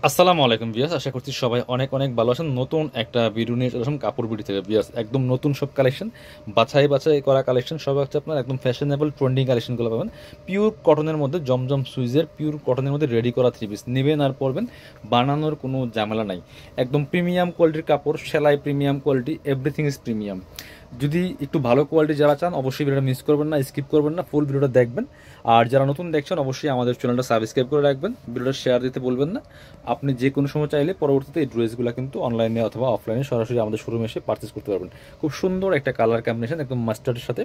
আসসালামু আলাইকুম ভিউয়ার্স, আশা করছি সবাই অনেক অনেক ভালো আছেন। নতুন একটা ভিডিও নিয়ে চলে আসলাম কাপড় বিডি থেকে ভিউয়ার্স। একদম নতুন সব কালেকশন, বাছাই বাছাই করা কালেকশন সব হচ্ছে আপনার একদম ফ্যাশনেবল ট্রেন্ডিং কালেকশনগুলো পাবেন। পিওর কটনের মধ্যে জমজম সুইজের পিওর কটনের মধ্যে রেডি করা থ্রি পিস নেবেন আর পরবেন, বানানোর কোনো ঝামেলা নাই। একদম প্রিমিয়াম কোয়ালিটির কাপড়, সেলাই premium quality, everything is premium. যদি একটু ভালো কোয়ালিটি যারা চান অবশ্যই ভিডিওটা মিস করবেন না, স্কিপ করবেন না, ফুল ভিডিওটা দেখবেন। আর যারা নতুন দেখছেন অবশ্যই আমাদের চ্যানেলটা সাবস্ক্রাইব করে রাখবেন, ভিডিওটা শেয়ার দিতে বলবেন না। আপনি যে কোনো সময় চাইলে পরবর্তীতে এই ড্রেসগুলো কিন্তু অনলাইনে অথবা অফলাইনে সরাসরি আমাদের শোরুমে এসে পারচেস করতে পারবেন। খুব সুন্দর একটা কালার কম্বিনেশন, একদম মাস্টার্ডের সাথে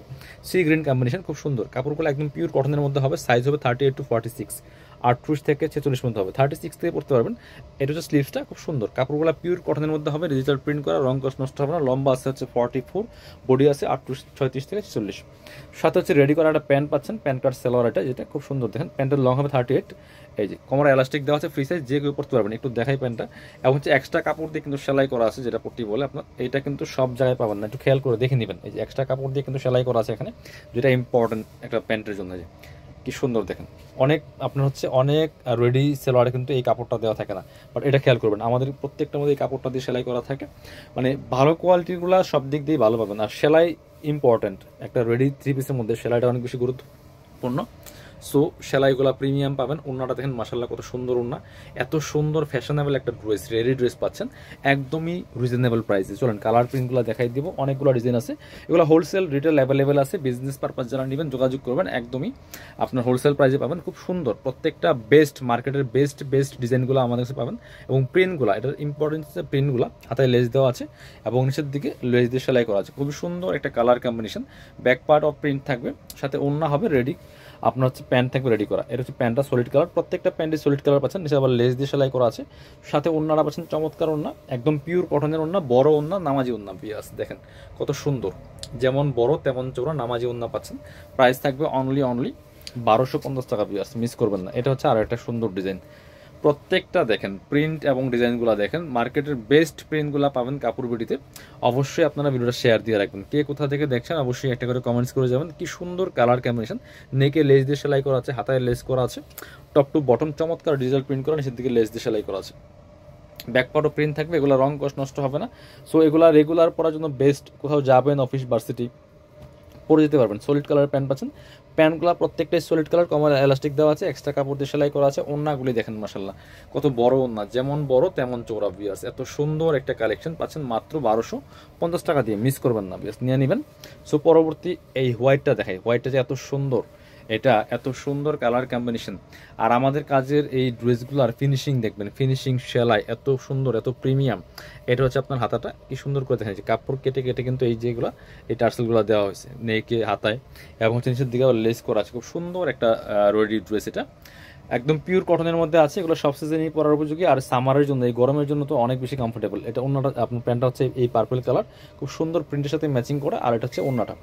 সি গ্রিন কম্বিনেশন, খুব সুন্দর। কাপড়গুলো একদম পিওর কটনের মধ্যে হবে, সাইজ হবে 38 to 46, 38 থেকে 46 পর্যন্ত হবে, 36 থেকে পড়তে পারবেন। এটা হচ্ছে স্লিভসটা, খুব সুন্দর। কাপড়গুলো পিওর কটনের মধ্যে হবে, ডিজিটাল প্রিন্ট করা, রং কস নষ্ট হবে না। লম্বা আছে হচ্ছে 44, বডি আছে 36 থেকে 46। সাথে হচ্ছে রেডি করা একটা প্যান্ট পাচ্ছেন, প্যান্ট কার্ড সেলোয়ার, এটা যেটা খুব সুন্দর। দেখেন প্যান্টের লং হবে 38। এই যে কোমরে এলাস্টিক দেওয়া আছে, ফ্রি সাইজ, যে কেউ পড়তে পারবেন। একটু দেখাই প্যান্টটা, এবং হচ্ছে এক্সট্রা কাপড় দিয়ে কিন্তু সেলাই করা আছে, যেটা পট্টি বলে আপনার। এটা কিন্তু সব জায়গায় পাবেন না, একটু খেয়াল করে দেখে নেবেন। এই যে এক্সট্রা কাপড় দিয়ে কিন্তু সেলাই করা আছে এখানে, যেটা ইম্পর্টেন্ট একটা প্যান্টের জন্য। যে কি সুন্দর দেখেন। অনেক আপনার হচ্ছে অনেক রেডি সেলোয়ারে কিন্তু এই কাপড়টা দেওয়া থাকে না, বাট এটা খেয়াল করবেন, আমাদের প্রত্যেকটার মধ্যে এই কাপড়টা দিয়ে সেলাই করা থাকে। মানে ভালো কোয়ালিটিগুলো সব দিক দিয়ে ভালো পাবেন। আর সেলাই ইম্পর্টেন্ট, একটা রেডি থ্রি পিসের মধ্যে সেলাইটা অনেক বেশি গুরুত্বপূর্ণ। সো সেলাইগুলো প্রিমিয়াম পাবেন। ওড়নাটা দেখেন মাশাল্লাহ কত সুন্দর ওড়না, এত সুন্দর ফ্যাশনেবল একটা ড্রেস, রেডি ড্রেস পাচ্ছেন একদমই রিজনেবল প্রাইসে। চলেন কালার প্রিন্টগুলো দেখাই দিব, অনেকগুলো ডিজাইন আছে। এগুলো হোলসেল রিটেল অ্যাভেলেবেল আছে, বিজনেস পারপাস যারা নেবেন যোগাযোগ করবেন, একদমই আপনার হোলসেল প্রাইসে পাবেন। খুব সুন্দর প্রত্যেকটা, বেস্ট মার্কেটের বেস্ট বেস্ট ডিজাইনগুলো আমাদের কাছে পাবেন। এবং প্রিন্টগুলো, এটার ইম্পর্টেন্স প্রিন্টগুলো, হাতায় লেস দেওয়া আছে এবং নিচের দিকে লেস দিয়ে সেলাই করা আছে। খুবই সুন্দর একটা colour combination. Back part of print থাকবে, সাথে ওড়না হবে রেডি, আপনার হচ্ছে প্যান্ট থাকবে রেডি করা। এটা হচ্ছে প্যান্টটা সলিড কালার, প্রত্যেকটা প্যান্টে সলিড কালার পাচ্ছেন। নিচে আবার লেস দিয়ে সেলাই করা আছে, সাথে ওড়নাটা পাচ্ছেন চমৎকার ওড়না, একদম পিওর কটনের ওড়না, বড় ওড়না, নামাজি ওড়না। বিয়াস দেখেন কত সুন্দর, যেমন বড় তেমন চৌড়া নামাজি ওড়না পাচ্ছেন। প্রাইস থাকবে অনলি 1250 টাকা। বিয়াস মিস করবেন না। এটা হচ্ছে আর একটা সুন্দর ডিজাইন। প্রত্যেকটা দেখেন প্রিন্ট এবং ডিজাইনগুলো দেখেন, মার্কেটের বেস্ট প্রিন্টগুলো পাবেন কাপড় বিডিতে। অবশ্যই আপনারা ভিডিওটা শেয়ার দিয়ে রাখবেন। কে কোথা থেকে দেখছেন অবশ্যই একটা করে কমেন্টস করে যাবেন। কি সুন্দর কালার কম্বিনেশন, নেকে লেস দিয়ে সেলাই করা আছে, হাতায় লেস করা আছে, টপ টু বটম চমৎকার ডিজিটাল প্রিন্ট করা, নিচের দিকে লেস দিয়ে সেলাই করা আছে। ব্যাকপার্টও প্রিন্ট থাকবে, এগুলো রং কষ্ট নষ্ট হবে না। সো এগুলো রেগুলার পরার জন্য বেস্ট। কোথাও যাবেন, অফিস ভার্সিটি পরে যেতে পারবেন। সলিড কালারের প্যান্ট পাচ্ছেন, প্যান্টগুলো প্রত্যেকটাই সলিড কালার, কমার এলাস্টিক দেওয়া আছে, এক্সট্রা কাপড় দিয়ে সেলাই করা আছে। ওড়নাগুলি দেখেন মাসাল্লাহ কত বড় ওড়না, যেমন বড় তেমন চৌড়া। বিয়াস এত সুন্দর একটা কালেকশন পাচ্ছেন মাত্র 1250 টাকা দিয়ে, মিস করবেন না। বিয়াস নিয়ে নেবেন। সো পরবর্তী এই হোয়াইটটা দেখাই, হোয়াইটটা যে এত সুন্দর, এটা এত সুন্দর কালার কম্বিনেশন। আর আমাদের কাজের এই ড্রেসগুলোর ফিনিশিং দেখবেন, ফিনিশিং সেলাই এত সুন্দর, এত প্রিমিয়াম। এটা হচ্ছে আপনার হাতাটা কি সুন্দর করে দেখা যাচ্ছে, কাপড় কেটে কেটে কিন্তু এই যেগুলো, এই টার্সেলগুলো দেওয়া হয়েছে নেকে, হাতায়, এবং হচ্ছে নিচের দিকে আবার লেস করা আছে। খুব সুন্দর একটা রেডি ড্রেস, এটা একদম পিওর কটনের মধ্যে আছে। এগুলো সব সিজনই পরার উপযোগী, আর সামারের জন্য, এই গরমের জন্য তো অনেক বেশি কমফোর্টেবল। এটা ওড়নাটা, আপনার প্যান্টটা হচ্ছে এই পার্পল কালার, খুব সুন্দর প্রিন্টের সাথে ম্যাচিং করে। আর এটা হচ্ছে ওড়নাটা,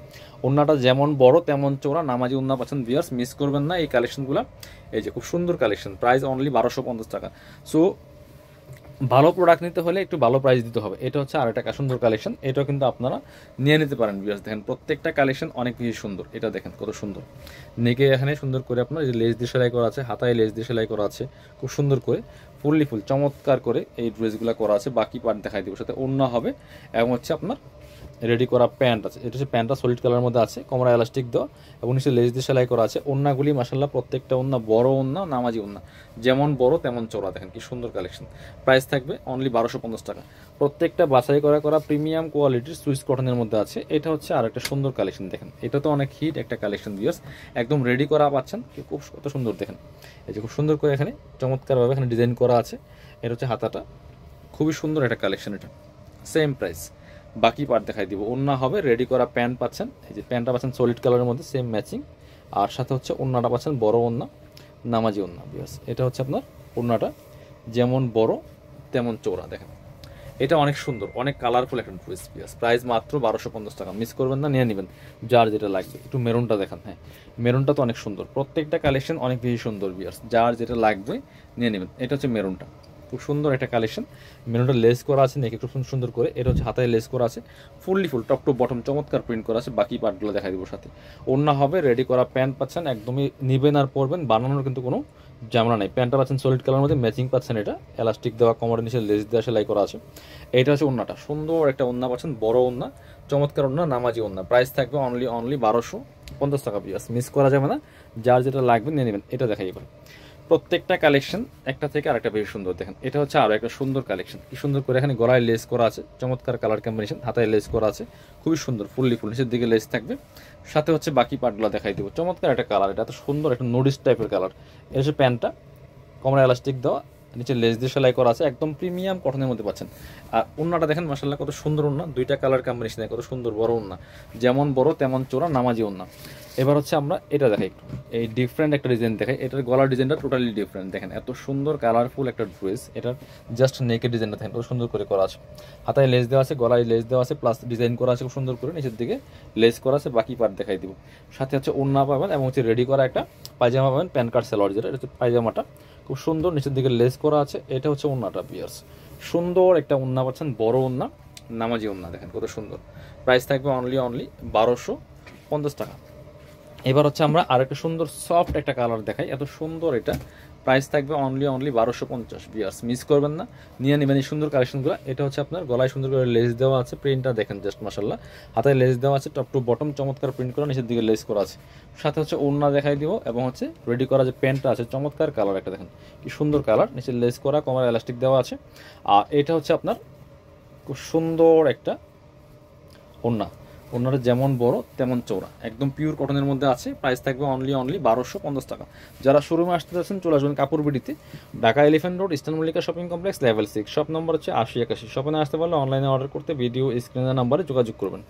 ওড়নাটা যেমন বড় তেমন চৌড়া নামাজি ওড়না পাচ্ছেন। ভিউয়ার্স মিস করবেন না এই কালেকশনগুলো। এই যে খুব সুন্দর কালেকশন, প্রাইস অনলি 1250 টাকা। সো ভালো প্রোডাক্ট নিতে হলে একটু ভালো প্রাইস দিতে হবে। এটা হচ্ছে আর একটা সুন্দর কালেকশন, এটাও কিন্তু আপনারা নিয়ে নিতে পারেন। ভিউয়ার্স দেখেন প্রত্যেকটা কালেকশন অনেক বেশি সুন্দর। এটা দেখেন কত সুন্দর, নেকে এখানে সুন্দর করে আপনার যে লেস দিয়ে সেলাই করা আছে, হাতায় লেস দিয়ে সেলাই করা আছে, খুব সুন্দর করে ফুললি ফুল চমৎকার করে এই ড্রেসগুলো করা আছে। বাকি পার্ট দেখাই দিব, সাথে ওড়না হবে এবং হচ্ছে আপনার রেডি করা প্যান্ট আছে। এটা হচ্ছে প্যান্টটা সলিড কালারের মধ্যে আছে, কোমরা এলাস্টিক দেওয়া এবং নিচে লেস দিয়ে সেলাই করা আছে। ওড়নাগুলি মাসাল্লাহ প্রত্যেকটা ওড়না বড় ওড়না, নামাজি ওড়না, যেমন বড় তেমন চওড়া। দেখেন কি সুন্দর কালেকশন। প্রাইস থাকবে অনলি 1250 টাকা। প্রত্যেকটা বাছাই করা প্রিমিয়াম কোয়ালিটির সুইস কটনের মধ্যে আছে। এটা হচ্ছে আর একটা সুন্দর কালেকশন। দেখেন এটা তো অনেক হিট একটা কালেকশন। ভিউয়ার্স একদম রেডি করা পাচ্ছেন, খুব কত সুন্দর দেখেন। এই যে খুব সুন্দর করে এখানে চমৎকারভাবে এখানে ডিজাইন করা আছে। এটা হচ্ছে হাতাটা, খুবই সুন্দর একটা কালেকশন। এটা সেম প্রাইস। বাকি পার্ট দেখাই দিব। ওড়না হবে রেডি করা প্যান্ট পাচ্ছেন, এই যে প্যান্টটা পাচ্ছেন সলিড কালারের মধ্যে সেম ম্যাচিং। আর সাথে হচ্ছে ওড়নাটা পাচ্ছেন বড় ওড়না, নামাজি ওড়না। বিকজ এটা হচ্ছে আপনার ওড়নাটা যেমন বড় তেমন চৌড়া। দেখেন এটা অনেক সুন্দর, অনেক কালারফুল একটা ড্রেস। বিকজ প্রাইস মাত্র 1250 টাকা, মিস করবেন না, নিয়ে নেবেন যার যেটা লাগবে। একটু মেরুনটা দেখান। হ্যাঁ মেরুনটা তো অনেক সুন্দর, প্রত্যেকটা কালেকশন অনেক বেশি সুন্দর। বিয়ার্স যার যেটা লাগবে নিয়ে নেবেন। এটা হচ্ছে মেরুনটা, খুব সুন্দর একটা কালেকশন। মেরুনটা লেস করা আছে, নেকে খুব সুন্দর করে। এটা হচ্ছে হাতায় লেস করা আছে, fully full top to bottom চমৎকার প্রিন্ট করা আছে। বাকি পার্টগুলো দেখাই দিব সাথে। ওড়না হবে, রেডি করা প্যান্ট পাচ্ছেন, একদমই নিবেন আর পরবেন, বানানোর কিন্তু কোনো ঝামেলা নেই। প্যান্টটা পাচ্ছেন সলিড কালারের মধ্যে, ম্যাচিং পাচ্ছেন, এটা এলাস্টিক দেওয়া, কোমরের নিচে লেস দেওয়া সেলাই করা আছে। এইটা হচ্ছে ওড়নাটা, সুন্দর একটা ওড়না পাচ্ছেন, বড় ওড়না, চমৎকার ওড়না, নামাজি ওড়না। প্রাইস থাকবে অনলি 1250 টাকা পিস, মিস করা যাবে না। যার যেটা লাগবে নিয়ে নেবেন। এটা দেখাই এবার। প্রত্যেকটা কালেকশন একটা থেকে আরেকটা বেশি সুন্দর। দেখেন এটা হচ্ছে আরও একটা সুন্দর কালেকশন, কি সুন্দর করে এখানে গলায় লেস করা আছে, চমৎকার কালার কম্বিনেশন, হাতায় লেস করা আছে, খুবই সুন্দর, ফুললি ফুল, নিচের দিকে লেস থাকবে। সাথে হচ্ছে বাকি পার্টগুলো দেখাই দেবো। চমৎকার একটা কালার, এটা এত সুন্দর একটা নুডিস টাইপের কালার। এটা হচ্ছে প্যান্টটা, কোমরে এলাস্টিক দেওয়া, নিচে লেস দিয়ে সেলাই করা আছে, একদম প্রিমিয়াম কটনের মধ্যে পাচ্ছেন। আর ওড়নাটা দেখেন মাশাআল্লাহ কত সুন্দর ওড়না, দুইটা কালার কম্বিনেশনে কত সুন্দর বড় ওড়না, যেমন বড় তেমন চোরা, নামাজি ওড়না। এবার হচ্ছে আমরা এটা দেখাই একটু, এই ডিফারেন্ট একটা ডিজাইন দেখাই। এটার গলার ডিজাইনটা টোটালি ডিফারেন্ট। দেখেন এত সুন্দর কালারফুল একটা ড্রেস, এটার জাস্ট নেকের ডিজাইনটা দেখেন কত সুন্দর করে করা আছে। হাতায় লেস দেওয়া আছে, গলায় লেস দেওয়া আছে, প্লাস ডিজাইন করা আছে খুব সুন্দর করে, নিচের দিকে লেস করা আছে। বাকি পার্ট দেখাই দিব। সাথে হচ্ছে ওড়না পাবেন এবং হচ্ছে রেডি করা একটা পায়জামা পাবেন, প্যান্ট কার্ড সালোয়ার, যেটা এটা হচ্ছে পায়জামাটা, খুব সুন্দর নিচের দিকে লেস করা আছে। এটা হচ্ছে ওড়নাটা পিয়ার্স, সুন্দর একটা ওড়না পাচ্ছেন, বড় ওড়না, নামাজি ওড়না, দেখেন কত সুন্দর। প্রাইস থাকবে অনলি 1250 টাকা। এবার হচ্ছে আমরা আরেকটা সুন্দর সফট একটা কালার দেখাই, এত সুন্দর এটা। প্রাইস থাকবে অনলি 1250 বিয়ার্স, মিস করবেন না, নিয়ে নেবেন এই সুন্দর কালেকশনগুলো। এটা হচ্ছে আপনার গলায় সুন্দর করে লেস দেওয়া আছে, প্রিন্টটা দেখেন জাস্ট মাশাআল্লাহ, হাতায় লেস দেওয়া আছে, টপ টু বটম চমৎকার প্রিন্ট করা, নিচের দিকে লেস করা আছে। সাথে হচ্ছে ওড়না দেখাই দিব এবং হচ্ছে রেডি করা যে প্যান্টটা আছে, চমৎকার কালার একটা, দেখেন কি সুন্দর কালার, নিচে লেস করা, কোমরে এলাস্টিক দেওয়া আছে। আর এটা হচ্ছে আপনার খুব সুন্দর একটা ওড়না, ওড়নাটা যেমন বড় তেমন চওড়া, একদম পিওর কটনের মধ্যে আছে। প্রাইস থাকবে অনলি 1250 টাকা। যারা শোরুমে আসতে যাচ্ছেন চলে আসবেন কাপড় বিডিতে, Dhaka elephant road, eastern Mallika shopping complex, level 6, shop number হচ্ছে 8081। শপে না আসতে পারলে অনলাইনে অর্ডার করতে ভিডিও স্ক্রিনের নাম্বারে যোগাযোগ করবেন।